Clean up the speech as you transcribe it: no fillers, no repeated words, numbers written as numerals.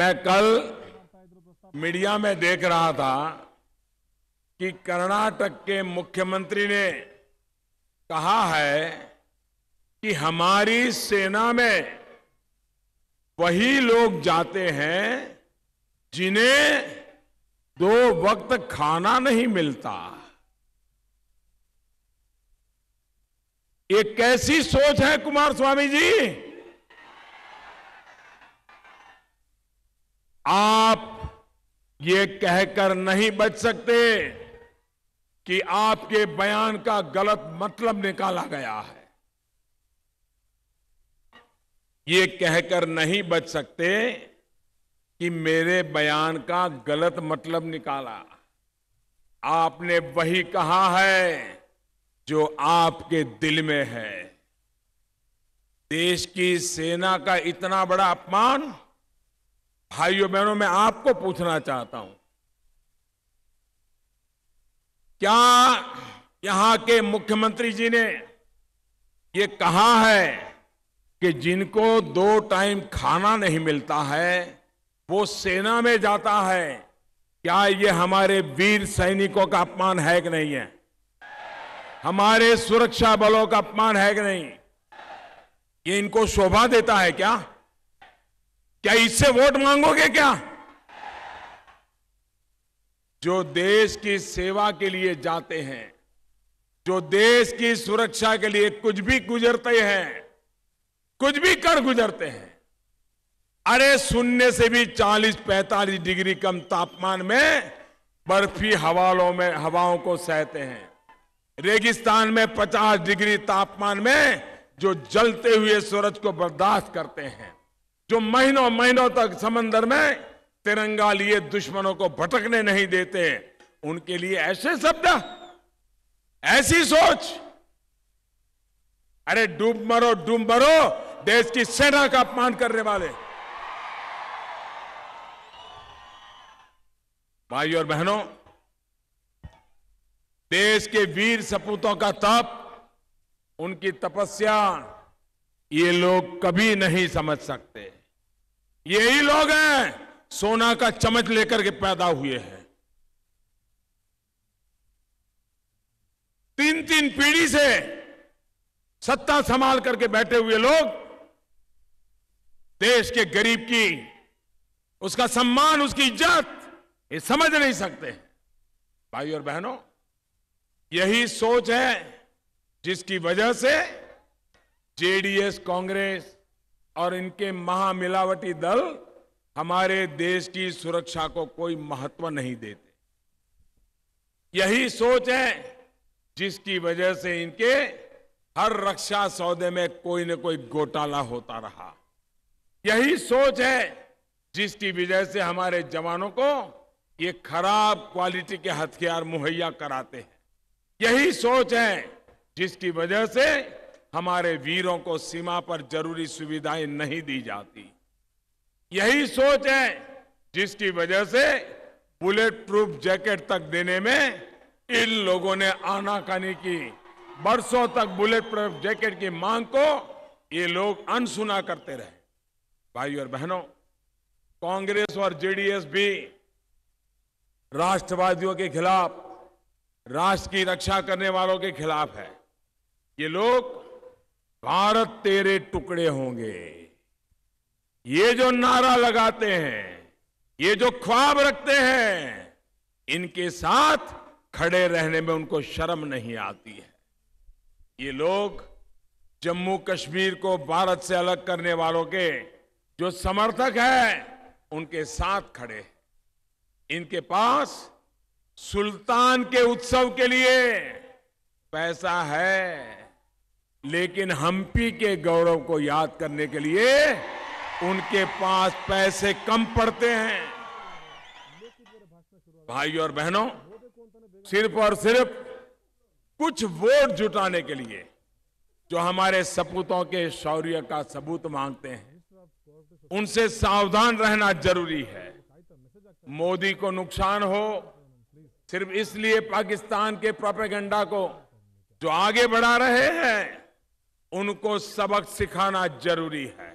मैं कल मीडिया में देख रहा था कि कर्नाटक के मुख्यमंत्री ने कहा है कि हमारी सेना में वही लोग जाते हैं जिन्हें 2 वक्त खाना नहीं मिलता। ये कैसी सोच है कुमारस्वामी जी? आप ये कहकर नहीं बच सकते कि आपके बयान का गलत मतलब निकाला गया है। ये कहकर नहीं बच सकते कि मेरे बयान का गलत मतलब निकाला। आपने वही कहा है जो आपके दिल में है। देश की सेना का इतना बड़ा अपमान, भाइयों बहनों, मैं आपको पूछना चाहता हूं, क्या यहां के मुख्यमंत्री जी ने ये कहा है कि जिनको 2 टाइम खाना नहीं मिलता है वो सेना में जाता है? क्या ये हमारे वीर सैनिकों का अपमान है कि नहीं है? हमारे सुरक्षा बलों का अपमान है कि नहीं? ये इनको शोभा देता है क्या? क्या इससे वोट मांगोगे क्या? जो देश की सेवा के लिए जाते हैं, जो देश की सुरक्षा के लिए कुछ भी गुजरते हैं, कुछ भी कर गुजरते हैं, अरे शून्य से भी 40-45 डिग्री कम तापमान में बर्फी हवाओं को सहते हैं। रेगिस्तान में 50 डिग्री तापमान में जो जलते हुए सूरज को बर्दाश्त करते हैं, जो महीनों महीनों तक समंदर में तिरंगा लिए दुश्मनों को भटकने नहीं देते, उनके लिए ऐसे शब्द, ऐसी सोच? अरे डूब मरो देश की सेना का अपमान करने वाले। भाइयों और बहनों, देश के वीर सपूतों का तप, उनकी तपस्या ये लोग कभी नहीं समझ सकते। यही लोग हैं सोना का चम्मच लेकर के पैदा हुए हैं। 3-3 पीढ़ी से सत्ता संभाल करके बैठे हुए लोग देश के गरीब की, उसका सम्मान, उसकी इज्जत ये समझ नहीं सकते। भाइयों और बहनों, यही सोच है जिसकी वजह से जेडीएस, कांग्रेस और इनके महामिलावटी दल हमारे देश की सुरक्षा को कोई महत्व नहीं देते। यही सोच है जिसकी वजह से इनके हर रक्षा सौदे में कोई न कोई घोटाला होता रहा। यही सोच है जिसकी वजह से हमारे जवानों को ये खराब क्वालिटी के हथियार मुहैया कराते हैं। यही सोच है जिसकी वजह से हमारे वीरों को सीमा पर जरूरी सुविधाएं नहीं दी जाती। यही सोच है जिसकी वजह से बुलेट प्रूफ जैकेट तक देने में इन लोगों ने आनाकानी की। बरसों तक बुलेट प्रूफ जैकेट की मांग को ये लोग अनसुना करते रहे। भाइयों और बहनों, कांग्रेस और जेडीएस भी राष्ट्रवादियों के खिलाफ, राष्ट्र की रक्षा करने वालों के खिलाफ है। ये लोग भारत तेरे टुकड़े होंगे, ये जो नारा लगाते हैं, ये जो ख्वाब रखते हैं, इनके साथ खड़े रहने में उनको शर्म नहीं आती है। ये लोग जम्मू कश्मीर को भारत से अलग करने वालों के जो समर्थक हैं, उनके साथ खड़े हैं। इनके पास सुल्तान के उत्सव के लिए पैसा है, लेकिन हम्पी के गौरव को याद करने के लिए उनके पास पैसे कम पड़ते हैं। भाइयों और बहनों, सिर्फ और सिर्फ कुछ वोट जुटाने के लिए जो हमारे सपूतों के शौर्य का सबूत मांगते हैं, उनसे सावधान रहना जरूरी है। मोदी को नुकसान हो सिर्फ इसलिए पाकिस्तान के प्रोपेगेंडा को जो आगे बढ़ा रहे हैं, उनको सबक सिखाना जरूरी है।